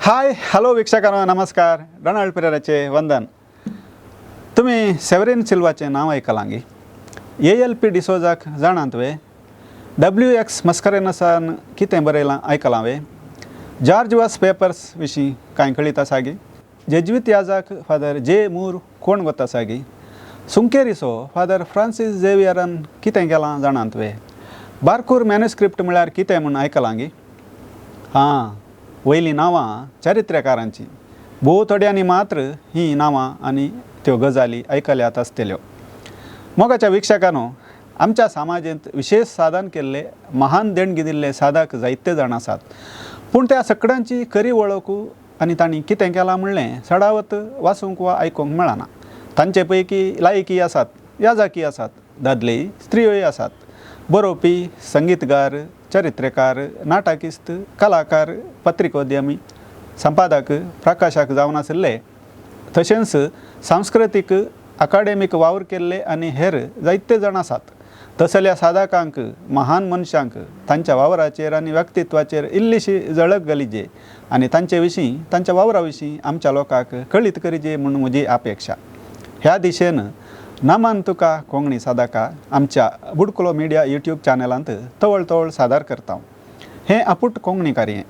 Hi hello वीक्षकांनो नमस्कार. Donald पेरेराचे वंदन. तुम्ही सेवरिन सिल्वाचे नाव ऐकलांगी. ALP डिसोजाक जाणां तुवें. WX मस्करेनसान कितें बरयलां ऐकलांवे. जॉर्ज वास पेपर्स विशीं कांय कळीत आसागी. जेजुईत याजक फादर J. मूर कोण गोत आसागी. सुंकेरिसो फादर फ्रांसीस झेवियरान कितें केलां जाणां तुवें. बारकूर मॅन्युस्क्रिप्ट म्हळ्यार कितें म्हूण ऐकलांगी. हां, वयलीं नांवां चारित्र्यकारांची. भोव थोड्यांनी मात्र ही नांवां आनी त्यो गजाली ऐकल्यात आसतल्यो. मोगाच्या वीक्षकांनो, आमच्या समाजांत विशेष साधन केल्ले महान देणगी दिल्ले साधक जायते जाण आसात. पूण त्या सगळ्यांची खरी वळखू आनी तांणी कितें केलां म्हणलें सडावत वाचूंक वा आयकूंक मेळना. तांचे पैकी लायकी आसात, याजकी आसात, दादले स्त्रियोय आसात. बरोवपी, संगीतगार, चरित्रेकार, नाटकिस्त, कलाकार, पत्रिकोद्यमी, संपादक, प्रकाशक जावन आशिल्ले. तशेंच सांस्कृतीक अकाडेमीक वावर केल्ले आनी हेर जायते जाण आसात. तसल्या साधकांक, महान मनशांक तांच्या वावराचेर आनी व्यक्तित्वाचेर इल्लीशी झळक घालिजे आनी तांचे विशीं तांच्या वावरा विशीं आमच्या लोकांक कळीत करिजे म्हूण म्हजी अपेक्षा. ह्या दिशेन नामान तुका कोंकणी साधका आमच्या बुडकुलो मिडिया यूट्यूब चॅनलांत तवळ तवळ सादर करता. हें आपूट कोंकणी कार्य.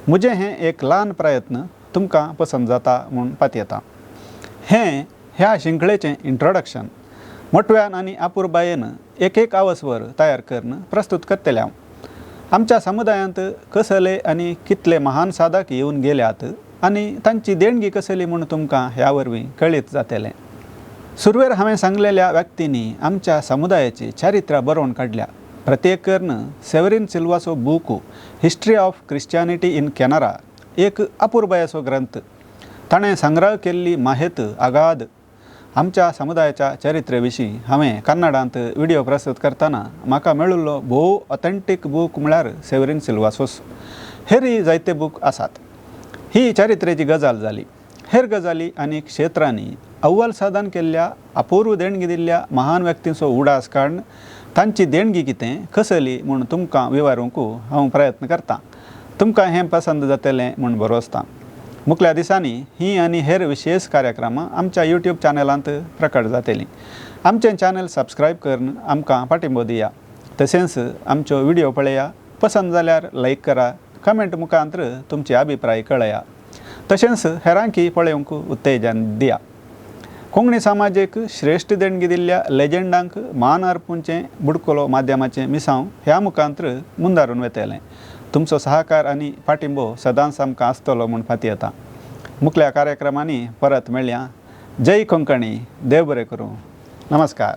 म्हजें हें एक ल्हान प्रयत्न तुमकां पसंत जाता म्हूण पातयेता. हें ह्या शिंखळेचें इंट्रोडक्शन मोटव्यान आनी अपुरबायेन एक आवसवर तयार करून प्रस्तूत करतले हांव. आमच्या समुदायांत कसले आनी कितले महान साधक येवन गेल्यात आनी तांची देणगी कसली म्हूण तुमकां ह्या वरवीं कळीत जातलें. सुरवेर हांवें सांगलेल्या व्यक्तींनी आमच्या समुदायाची चारित्र्यां बरोवन काडल्या. प्रत्येकन सेवरिन सिल्वाचो book history of Christianity in Canara एक अपुरबायेचो ग्रंथ. ताणें संग्रह केल्ली माहिती अगाध. आमच्या समुदायाच्या चरित्रे विशीं हांवें कन्नडांत व्हिडिओ प्रस्तूत करतना म्हाका मेळिल्लो भोव ऑथेंटीक बूक म्हळ्यार सेवरिन सिल्वाचोच. हेरय जायते बूक आसात. ही चारित्रेची गजाल जाली. हेर गजाली आनी क्षेत्रांनी अव्वल साधन केल्ल्या अपूर्व देणगी दिल्ल्या महान व्यक्तींचो उडास काडून तांची देणगी कितें कसली म्हूण तुमकां विवरूंक हांव प्रयत्न करतां. तुमकां हें पसंत जातलें म्हूण भरोसता. मुखल्या दिसांनी ही आनी हेर विशेष कार्यक्रमां आमच्या यूट्यूब चॅनलांत प्रकट जातलीं. आमचें चॅनल सबस्क्रायब करून आमकां पाठिंबो दिया. तशेंच आमच्यो व्हिडिओ पळया. पसंत जाल्यार लायक करा. कमेंट मुखांतर तुमचे अभिप्राय कळया. तशेंच हेरांकी पळोवंक उत्तेजन दिया. कोंकणी समाजाक श्रेश्ठ देणगी दिल्ल्या लेजंडांक मान अर्पूंचें बुडकुलो माध्यमाचें मिसांव ह्या मुखांतर मुंदारून वेतलें. तुमचो सहकार आनी पाठिंबो सदांच आमकां आसतलो म्हूण पातयेता. मुखल्या कार्यक्रमांनी परत मेळया. जय कोंकणी. देव बरें करूं. नमस्कार.